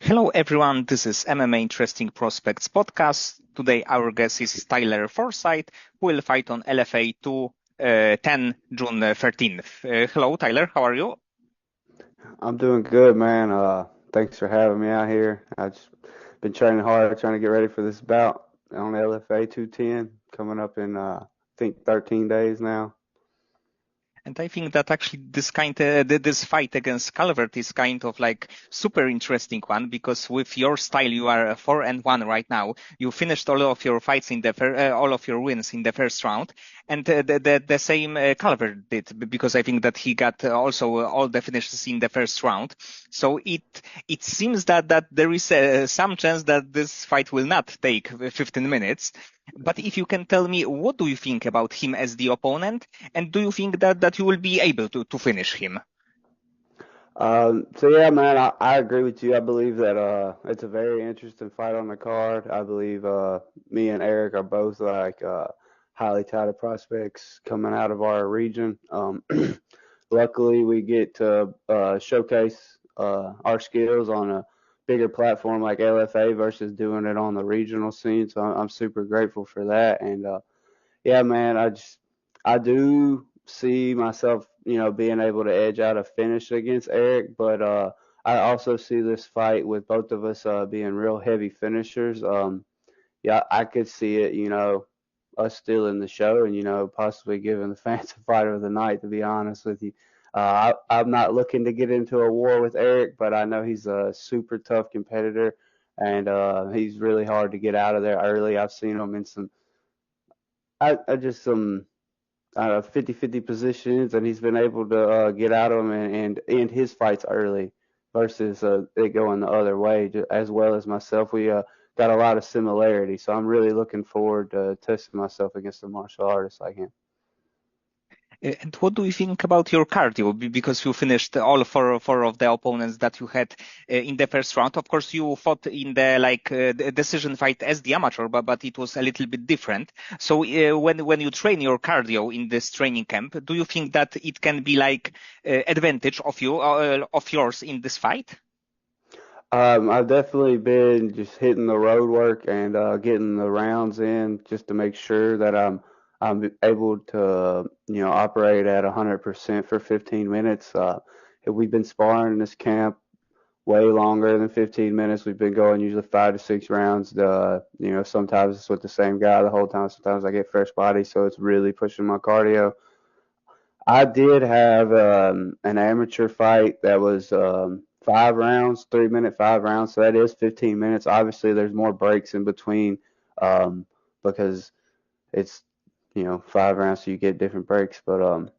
Hello everyone, this is MMA Interesting Prospects podcast. Today our guest is Tyler Forsythe, who will fight on LFA 210 June 13th. Hello Tyler, how are you? I'm doing good, man. Thanks for having me out here. I've just been training hard, trying to get ready for this bout on LFA 210 coming up in I think 13 days now. And I think that actually this fight against Calvert is kind of like super interesting one because with your style you are 4-1 right now. You finished all of your fights all of your wins in the first round, and the same Calvert did because I think that he got also all the finishes in the first round. So it seems that there is some chance that this fight will not take 15 minutes. But if you can tell me, what do you think about him as the opponent? And do you think that you will be able to finish him? So yeah, man, I agree with you. I believe that it's a very interesting fight on the card. I believe me and Eric are both like highly touted prospects coming out of our region. Luckily, we get to showcase our skills on a bigger platform like LFA versus doing it on the regional scene. So I'm super grateful for that. And yeah, man, I do see myself, being able to edge out a finish against Eric, but I also see this fight with both of us being real heavy finishers. Yeah, I could see it, us stealing the show and possibly giving the fans a fight of the night. To be honest with you, I'm not looking to get into a war with Eric, but I know he's a super tough competitor, and he's really hard to get out of there early. I've seen him in I just some 50-50 positions, and he's been able to get out of them and end his fights early versus it going the other way. As well as myself, we got a lot of similarity, so I'm really looking forward to testing myself against a martial artist like him. And what do you think about your cardio? Because you finished all four of the opponents that you had in the first round. Of course, you fought in the decision fight as the amateur, but it was a little bit different. So when you train your cardio in this training camp, do you think that it can be like advantage of yours in this fight? I've definitely been just hitting the road work and getting the rounds in just to make sure that I'm able to operate at 100% for 15 minutes. We've been sparring in this camp way longer than 15 minutes. We've been going usually 5 to 6 rounds. Sometimes it's with the same guy the whole time. Sometimes I get fresh bodies, so it's really pushing my cardio. I did have an amateur fight that was 5 rounds, 3 minute 5 rounds. So that is 15 minutes. Obviously, there's more breaks in between because it's 5 rounds, so you get different breaks. But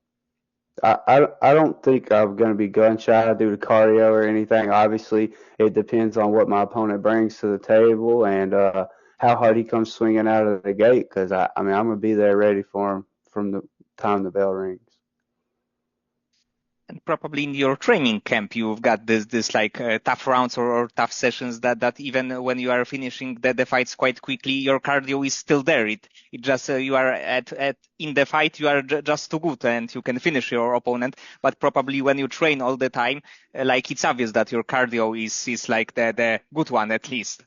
I don't think I'm going to be gun shy due to cardio or anything. Obviously, it depends on what my opponent brings to the table and how hard he comes swinging out of the gate. Because I mean, I'm going to be there ready for him from the time the bell rings. And probably in your training camp, you've got this like tough rounds or tough sessions that even when you are finishing the fights quite quickly, your cardio is still there. It just you are at in the fight, you are just too good and you can finish your opponent. But probably when you train all the time, like it's obvious that your cardio is like the good one at least.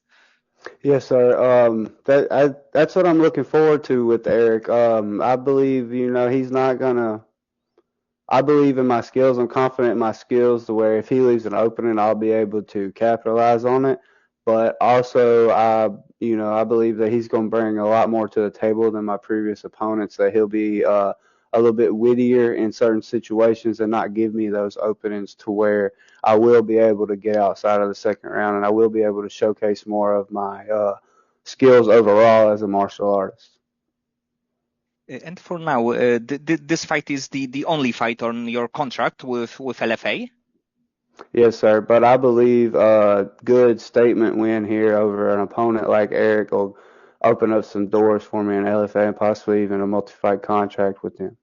Yes, sir. That's what I'm looking forward to with Eric. I believe he's not gonna. I believe in my skills. I'm confident in my skills to where if he leaves an opening, I'll be able to capitalize on it. But also, I believe that he's going to bring a lot more to the table than my previous opponents. That he'll be a little bit wittier in certain situations and not give me those openings to where I will be able to get outside of the second round and I will be able to showcase more of my skills overall as a martial artist. And for now, this fight is the only fight on your contract with LFA. Yes, sir. But I believe a good statement win here over an opponent like Eric will open up some doors for me in LFA and possibly even a multi-fight contract with him.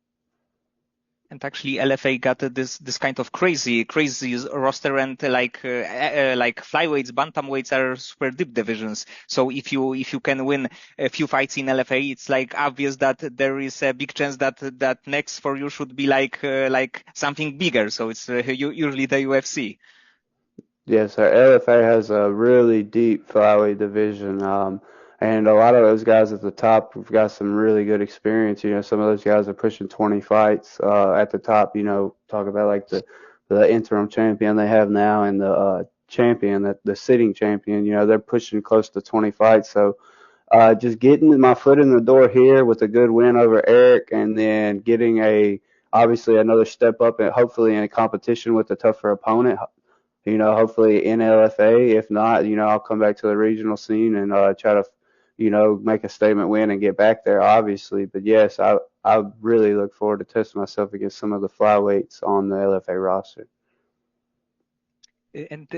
And actually, LFA got this kind of crazy roster, and like flyweights, bantamweights are super deep divisions. So if you can win a few fights in LFA, it's like obvious that there is a big chance that next for you should be like something bigger. So it's usually the UFC. Yes, sir. LFA has a really deep flyweight division, and a lot of those guys at the top have got some really good experience. You know, some of those guys are pushing 20 fights at the top. You know, talk about like the interim champion they have now and the champion, that the sitting champion. You know, they're pushing close to 20 fights. So just getting my foot in the door here with a good win over Erik, and then getting a obviously another step up and hopefully in a competition with a tougher opponent, you know, hopefully in LFA. If not, you know, I'll come back to the regional scene and try to, you know, make a statement win and get back there, obviously. But yes, I really look forward to testing myself against some of the flyweights on the LFA roster. And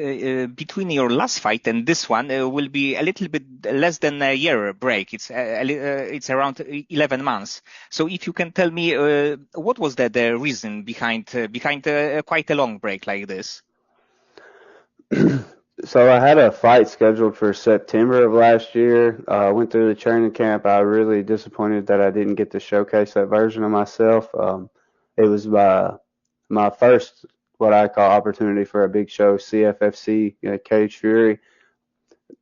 between your last fight and this one will be a little bit less than a year break. It's around 11 months. So if you can tell me what was the reason behind quite a long break like this? So I had a fight scheduled for September of last year. Went through the training camp. I was really disappointed that I didn't get to showcase that version of myself. It was my first what I call opportunity for a big show, CFFC, you know, Cage Fury.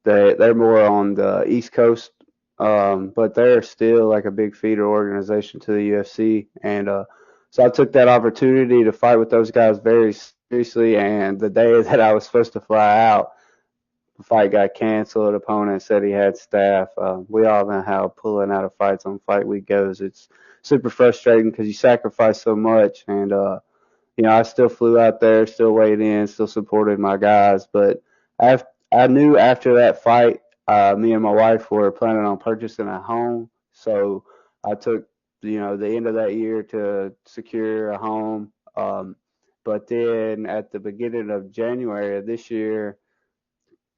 They're more on the East Coast, but they're still like a big feeder organization to the UFC. And so I took that opportunity to fight with those guys very seriously. And the day that I was supposed to fly out, the fight got canceled. Opponent said he had staff. We all know how pulling out of fights on fight week goes. It's super frustrating because you sacrifice so much. And you know, I still flew out there, still weighed in, still supported my guys. But I knew after that fight, me and my wife were planning on purchasing a home. So I took, you know, the end of that year to secure a home. But then at the beginning of January of this year,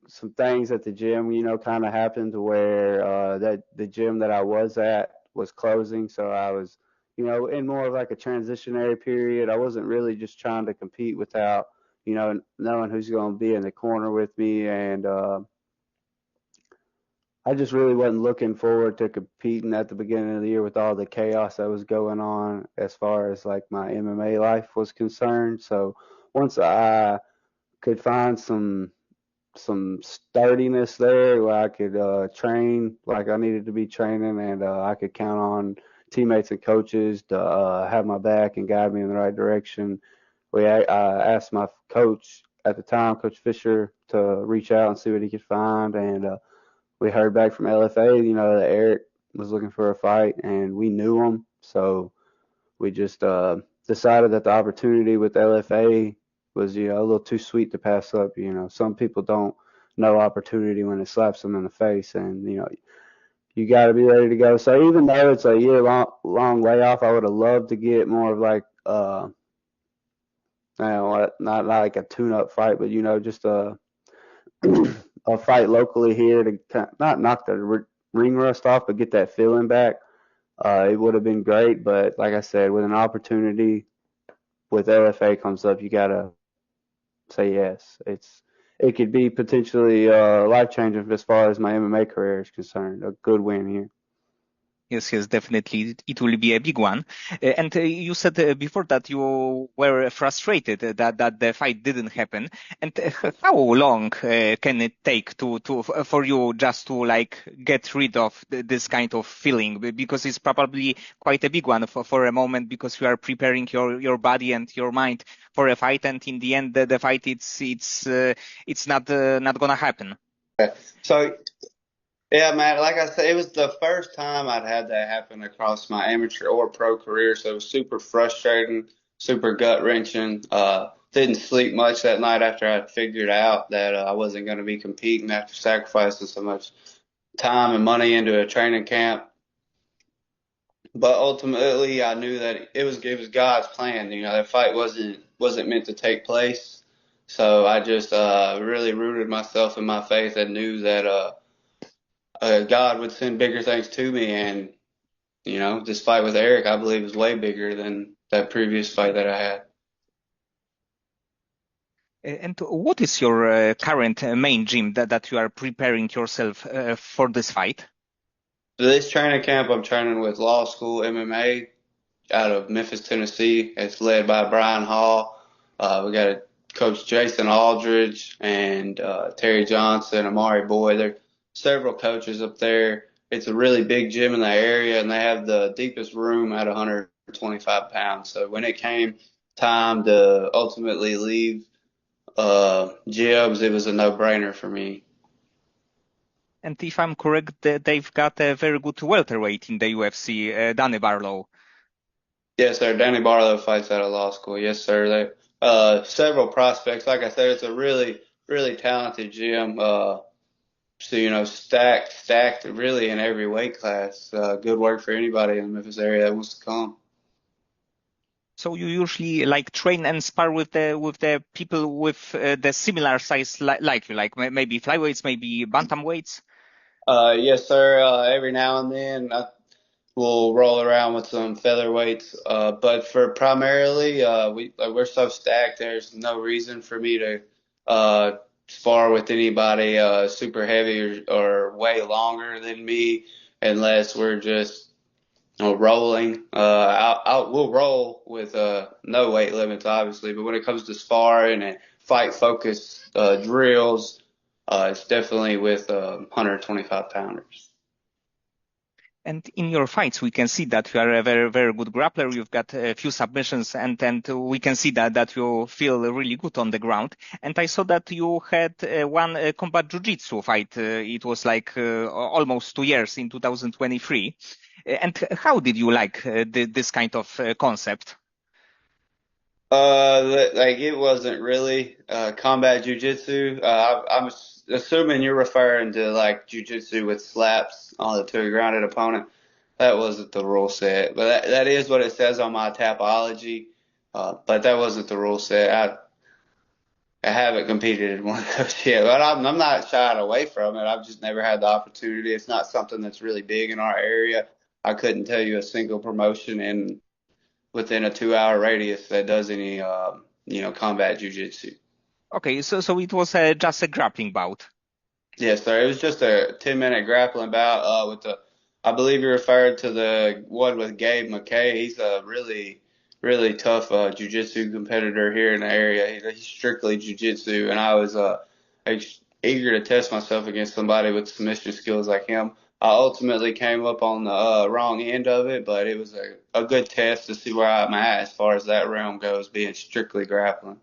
some things at the gym, you know, kind of happened to where that the gym that I was at was closing. So I was, you know, in more of like a transitionary period. I wasn't really just trying to compete without, you know, knowing who's going to be in the corner with me. And I just really wasn't looking forward to competing at the beginning of the year with all the chaos that was going on as far as like my MMA life was concerned. So once I could find some sturdiness there where I could train like I needed to be training, and I could count on teammates and coaches to have my back and guide me in the right direction. I asked my coach at the time, Coach Fisher, to reach out and see what he could find, and we heard back from LFA, you know, that Erik was looking for a fight, and we knew him, so we just decided that the opportunity with LFA was, you know, a little too sweet to pass up. You know, some people don't know opportunity when it slaps them in the face, and you know, you got to be ready to go. So even though it's a year long layoff, I would have loved to get more of like I don't know, not like a tune up fight, but you know, just a a fight locally here to not knock the ring rust off, but get that feeling back. It would have been great, but like I said, with an opportunity with LFA comes up, you gotta say yes. It could be potentially life changing as far as my MMA career is concerned. A good win here. Yes, yes, definitely. It will be a big one. And you said before that you were frustrated that the fight didn't happen. And how long can it take for you just to like get rid of this kind of feeling? Because it's probably quite a big one for a moment, because you are preparing your body and your mind for a fight, and in the end the fight it's not gonna happen. So yeah, man, like I said, it was the first time I'd had that happen across my amateur or pro career, so it was super frustrating, super gut wrenching. Didn't sleep much that night after I figured out that I wasn't going to be competing after sacrificing so much time and money into a training camp. But ultimately, I knew that it was God's plan. You know, that fight wasn't meant to take place. So I just really rooted myself in my faith and knew that God would send bigger things to me. And you know, this fight with Erik, I believe, is way bigger than that previous fight that I had. And what is your current main gym that you are preparing yourself for this fight? So this training camp, I'm training with Law School MMA out of Memphis, Tennessee. It's led by Brian Hall. We got a Coach Jason Aldridge and Terry Johnson, Amari Boyd. There are several coaches up there. It's a really big gym in the area, and they have the deepest room at 125 pounds. So when it came time to ultimately leave gyms, it was a no-brainer for me. And if I'm correct, they've got a very good welterweight in the UFC, Danny Barlow. Yes, sir. Danny Barlow fights out of law school. Yes, sir. They several prospects. Like I said, it's a really, really talented gym. So, stacked really in every weight class. Good work for anybody in the Memphis area that wants to come. So you usually like train and spar with the people with the similar size like you, like maybe flyweights, maybe bantamweights. Yes, sir. Every now and then I will roll around with some featherweights. But for primarily, we're so stacked. There's no reason for me to uh, spar with anybody super heavy or way longer than me, unless we're just rolling. We'll roll with no weight limits, obviously, but when it comes to sparring and fight focused drills, it's definitely with 125 pounders. And in your fights, we can see that you are a very, very good grappler. You've got a few submissions, and we can see that you feel really good on the ground. And I saw that you had one combat jiu-jitsu fight. It was like almost 2 years in 2023. And how did you like this kind of concept? Like it wasn't really combat jujitsu. I'm assuming you're referring to like jujitsu with slaps on the to a grounded opponent. That wasn't the rule set, but that is what it says on my tapology. But that wasn't the rule set. I haven't competed in one of those yet, but I'm not shying away from it. I've just never had the opportunity. It's not something that's really big in our area. I couldn't tell you a single promotion in within a 2 hour radius that does any combat jujitsu. Okay, so it was just a grappling bout. Yes, sir. It was just a 10-minute grappling bout with the. I believe you referred to the one with Gabe McKay. He's a really, really tough jiu-jitsu competitor here in the area. He's strictly jiu-jitsu, and I was eager to test myself against somebody with submission skills like him. I ultimately came up on the wrong end of it, but it was a good test to see where I'm at as far as that realm goes, being strictly grappling.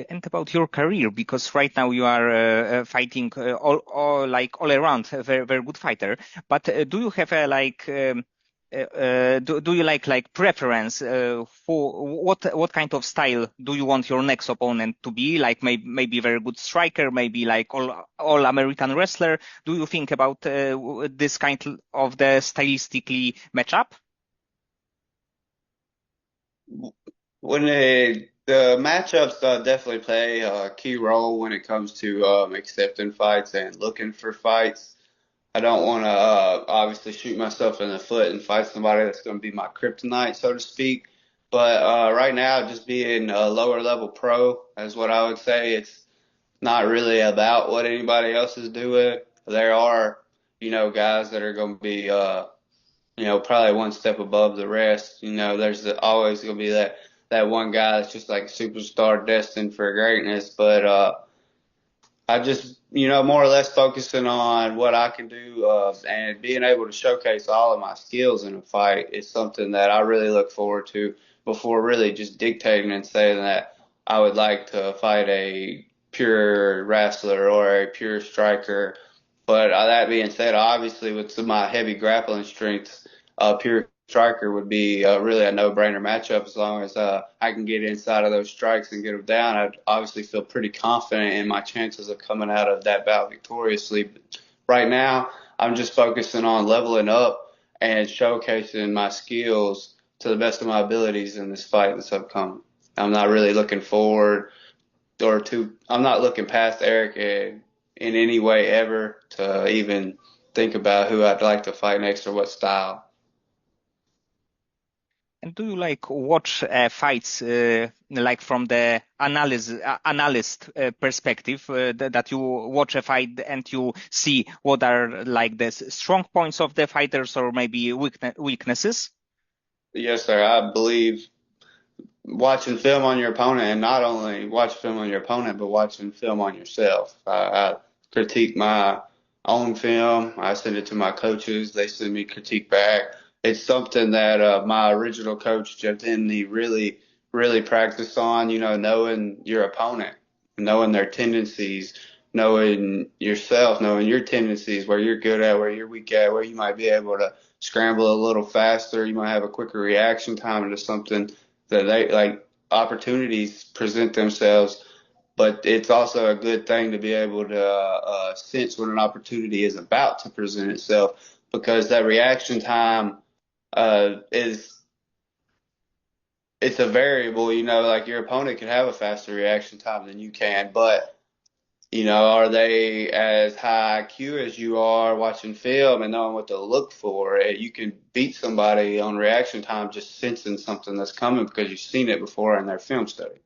And about your career, because right now you are fighting all around, a very, very good fighter. But do you have a do you like preference for what kind of style do you want your next opponent to be? Like maybe very good striker, maybe like all American wrestler. Do you think about this kind of the stylistically matchup? When the matchups definitely play a key role when it comes to accepting fights and looking for fights. I don't want to obviously shoot myself in the foot and fight somebody that's going to be my kryptonite, so to speak. But right now, just being a lower level pro is what I would say. It's not really about what anybody else is doing. There are, guys that are going to be probably one step above the rest. There's always going to be that one guy that's just like a superstar destined for greatness. But I just, more or less focusing on what I can do and being able to showcase all of my skills in a fight is something that I really look forward to before really just dictating and saying that I would like to fight a pure wrestler or a pure striker. But that being said, obviously with some of my heavy grappling strengths, pure striker would be really a no-brainer matchup as long as I can get inside of those strikes and get them down. I'd obviously feel pretty confident in my chances of coming out of that bout victoriously. But right now, I'm just focusing on leveling up and showcasing my skills to the best of my abilities in this fight that's upcoming. I'm not really looking forward I'm not looking past Erik in any way ever to even think about who I'd like to fight next or what style. And do you like watch fights like from the analyst perspective that you watch a fight and you see what are like the strong points of the fighters or maybe weaknesses? Yes, sir. I believe watching film on your opponent, and not only watch film on your opponent, but watching film on yourself. I critique my own film. I send it to my coaches. They send me critique back. It's something that my original coach, Jeff Denny, really practiced on, knowing your opponent, knowing their tendencies, knowing yourself, knowing your tendencies, where you're good at, where you're weak at, where you might be able to scramble a little faster, you might have a quicker reaction time into something that they like opportunities present themselves, but it's also a good thing to be able to sense when an opportunity is about to present itself because that reaction time is it's a variable, like your opponent can have a faster reaction time than you can, but are they as high IQ as you are watching film and knowing what to look for? You can beat somebody on reaction time just sensing something that's coming because you've seen it before in their film study.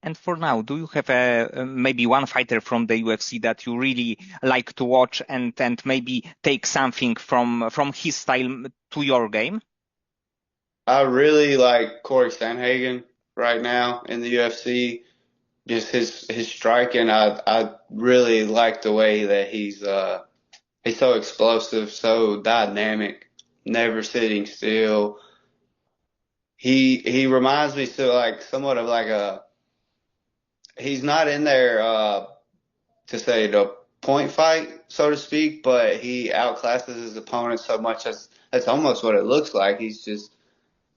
And for now, do you have maybe one fighter from the UFC that you really like to watch and maybe take something from his style to your game? I really like Corey Sandhagen right now in the UFC. Just his striking, I really like the way that he's so explosive, so dynamic, never sitting still. He reminds me so like somewhat of like a he's not in there to say the point fight, so to speak, but he outclasses his opponent so much that's almost what it looks like. He's just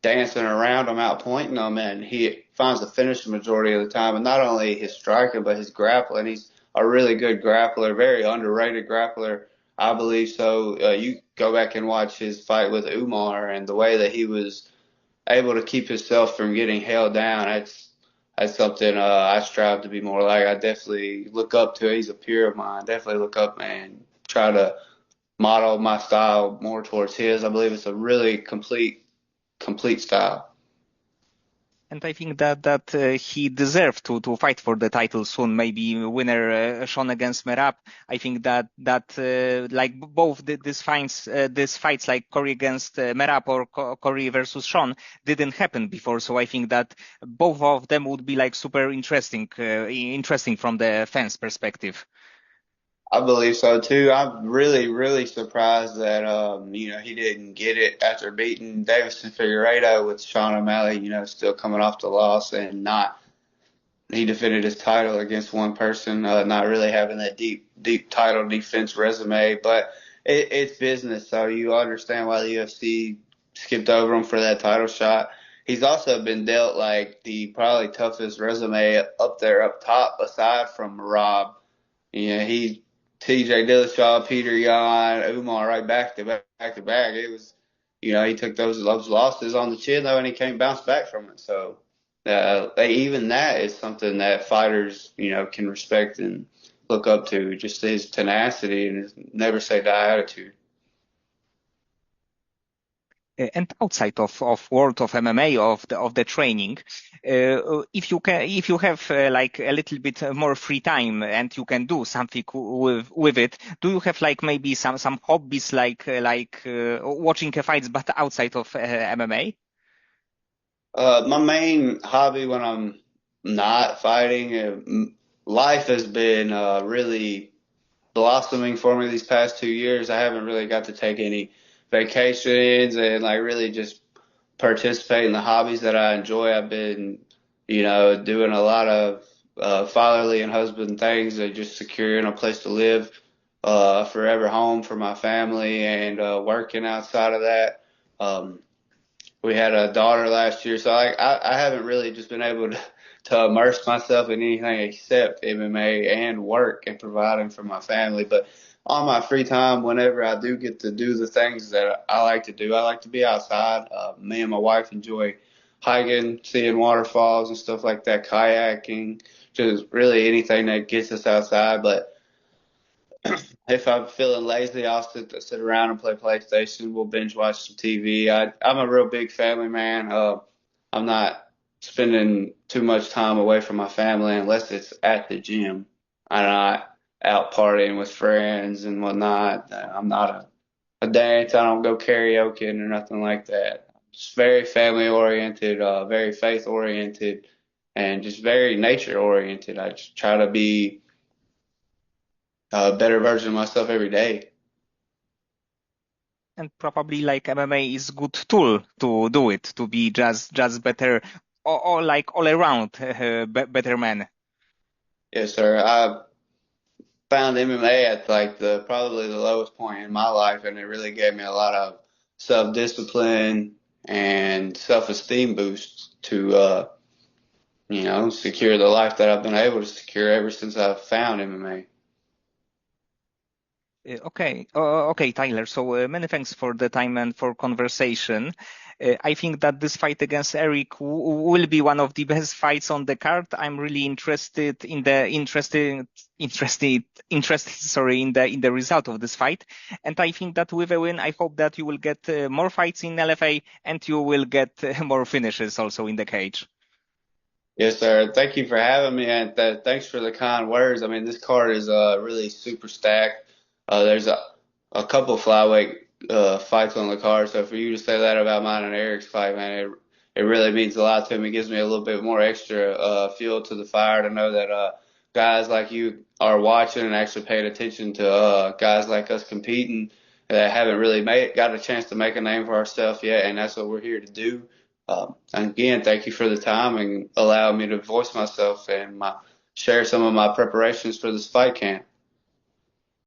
dancing around him, outpointing him, and he finds the finish the majority of the time. And not only his striking, but his grappling. He's a really good grappler, very underrated grappler, I believe. So you go back and watch his fight with Umar and the way that he was able to keep himself from getting held down. That's something I strive to be more like. I definitely look up to. He's a peer of mine. Definitely look up and try to model my style more towards his. I believe it's a really complete style. And I think that he deserved to fight for the title soon. Maybe winner Sean against Merab. I think that like both these fights like Corey against Merab or Corey versus Sean didn't happen before. So I think that both of them would be like super interesting from the fans' perspective. I believe so too. I'm really surprised that he didn't get it after beating Davison Figueiredo with Sean O'Malley, still coming off the loss and not he defended his title against one person, not really having that deep title defense resume, but it's business, so you understand why the UFC skipped over him for that title shot. He's also been dealt like the probably toughest resume up there up top aside from Rob. He TJ Dillashaw, Peter Yan, Umar right back to back. It was, he took those losses on the chin though, and he came bounce back from it. So even that is something that fighters, can respect and look up to. Just his tenacity and his never say die attitude. And outside of world of MMA of the training, if you have like a little bit more free time and you can do something with it, do you have like maybe some hobbies like watching fights but outside of MMA? My main hobby when I'm not fighting, life has been really blossoming for me these past 2 years. I haven't really got to take any vacations and like really just participate in the hobbies that I enjoy. I've been, doing a lot of fatherly and husband things, just securing a place to live, a forever home for my family, and working outside of that. We had a daughter last year, so I haven't really just been able to immerse myself in anything except MMA and work and providing for my family. But on my free time, whenever I do get to do the things that I like to do, I like to be outside. Me and my wife enjoy hiking, seeing waterfalls and stuff like that, kayaking, just really anything that gets us outside. But if I'm feeling lazy, I'll sit around and play PlayStation. We'll binge watch some TV. I'm a real big family man. I'm not spending too much time away from my family unless it's at the gym. I'm not out partying with friends and whatnot. I'm not a dance. I don't go karaoke or nothing like that. It's very family oriented, very faith oriented, and just very nature oriented. I just try to be a better version of myself every day. And probably like MMA is good tool to do it, to be just better, or like all around better man. Yes, sir. I found MMA at like the probably the lowest point in my life, and it really gave me a lot of self-discipline and self-esteem boost to secure the life that I've been able to secure ever since I've found MMA. Okay, Tyler. So many thanks for the time and for conversation. I think that this fight against Eric will be one of the best fights on the card. I'm really interested, sorry, in the result of this fight. And I think that with a win, I hope that you will get more fights in LFA and you will get more finishes also in the cage. Yes, sir. Thank you for having me, and thanks for the kind words. I mean, this card is really super stacked. There's a couple flyweight fights on the card, so for you to say that about mine and Eric's fight, man, it really means a lot to me. It gives me a little bit more extra fuel to the fire to know that guys like you are watching and actually paying attention to guys like us competing that haven't really got a chance to make a name for ourselves yet, and that's what we're here to do. And again, thank you for the time and allowing me to voice myself and share some of my preparations for this fight camp.